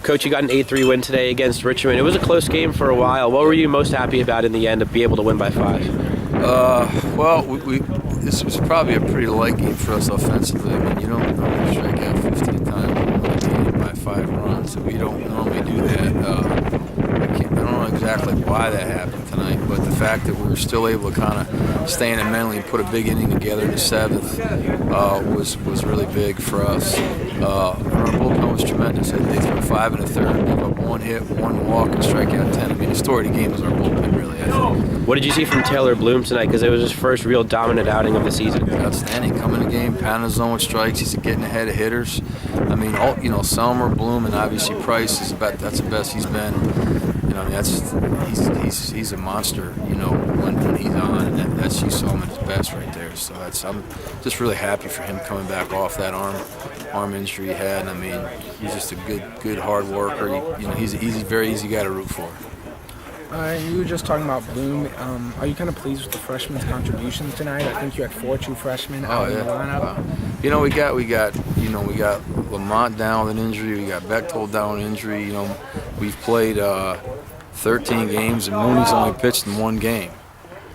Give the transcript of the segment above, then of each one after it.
Coach, you got an 8-3 win today against Richmond. It was a close game for a while. What were you most happy about in the end to be able to win by 5? Well, this was probably a pretty light game for us offensively. I mean, you don't normally strike out 15 times and win a game by 5 runs. We don't normally do that. I don't know exactly why that happened tonight, but the fact that we were still able to kind of stay in it mentally and put a big inning together in the 7th was really big for us. Our bullpen was tremendous. They threw 5 in the 3rd, gave up 1 hit, 1 walk, and strike out 10. I mean, the story of the game was our bullpen, really, I think. What did you see from Taylor Bloom tonight? Because it was his first real dominant outing of the season. Outstanding. Coming in the game, pounding the zone with strikes. He's getting ahead of hitters. I mean, Selmer, Bloom, and obviously Price that's the best he's been. I mean, he's a monster. When he's on, and that's you saw him at his best right there. So I'm just really happy for him coming back off that arm injury he had. I mean, he's just a good hard worker. He's a very easy guy to root for. You were just talking about Bloom. Are you kind of pleased with the freshmen's contributions tonight? I think you had 4 true freshmen out in the lineup. Wow. We got Lamont down with an injury. We got Bechtold down with an injury. We've played 13 games and Mooney's only pitched in 1 game.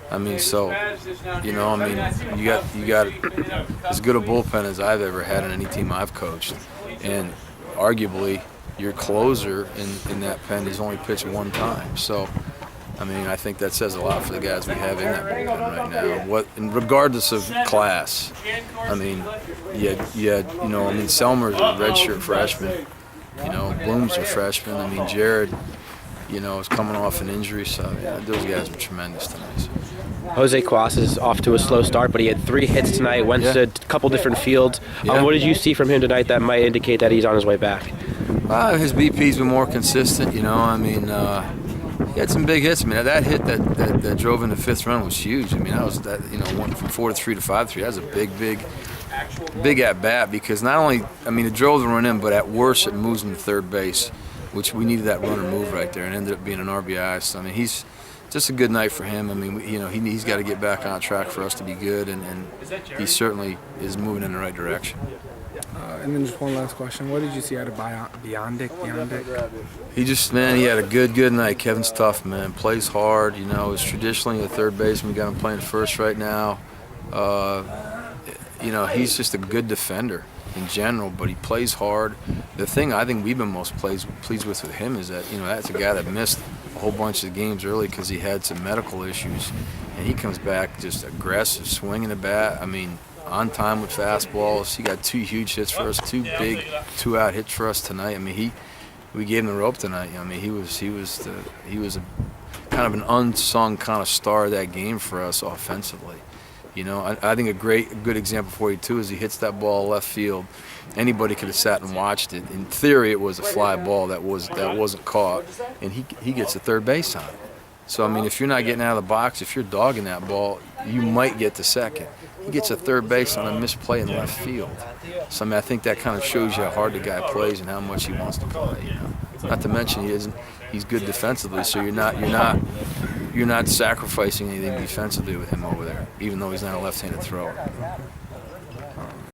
I mean, you got as good a bullpen as I've ever had in any team I've coached, and arguably your closer in that pen has only pitched 1 time. So, I mean, I think that says a lot for the guys we have in that bullpen right now. And regardless of class, I mean, Selmer's a redshirt freshman. Bloom's a freshman. I mean, Jared, is coming off an injury. So, those guys were tremendous tonight. So. Jose Cuas is off to a slow start, but he had 3 hits tonight, went to a couple different fields. What did you see from him tonight that might indicate that he's on his way back? His BP's been more consistent, I mean, he had some big hits. I mean, that hit that drove in the 5th run was huge. I mean, went from 4-3 to 5-3. That was a big at bat because not only, it drove the run in, but at worst it moves him to 3rd base, which we needed that runner move right there, and ended up being an RBI. So, I mean, he's just a good night for him. I mean, he's got to get back on track for us to be good, and he certainly is moving in the right direction. And then just one last question. What did you see out of Beyondic? He had a good night. Kevin's tough, man. Plays hard. He's traditionally a 3rd baseman. We got him playing 1st right now. He's just a good defender in general, but he plays hard. The thing I think we've been most pleased with him is that, that's a guy that missed a whole bunch of games early because he had some medical issues, and he comes back just aggressive, swinging the bat. I mean, on time with fastballs. He got 2 huge hits for us, 2 big 2-out hits for us tonight. I mean, we gave him the rope tonight. I mean, he was a kind of an unsung kind of star of that game for us offensively. I think a good example for you too is he hits that ball left field. Anybody could have sat and watched it. In theory, it was a fly ball that wasn't caught, and he gets a 3rd base on it. So, I mean, if you're not getting out of the box, if you're dogging that ball, you might get to 2nd. He gets a 3rd base on a misplay in left field. So, I think that kind of shows you how hard the guy plays and how much he wants to play. Not to mention he's good defensively, so you're not sacrificing anything defensively with him over there, even though he's not a left-handed thrower.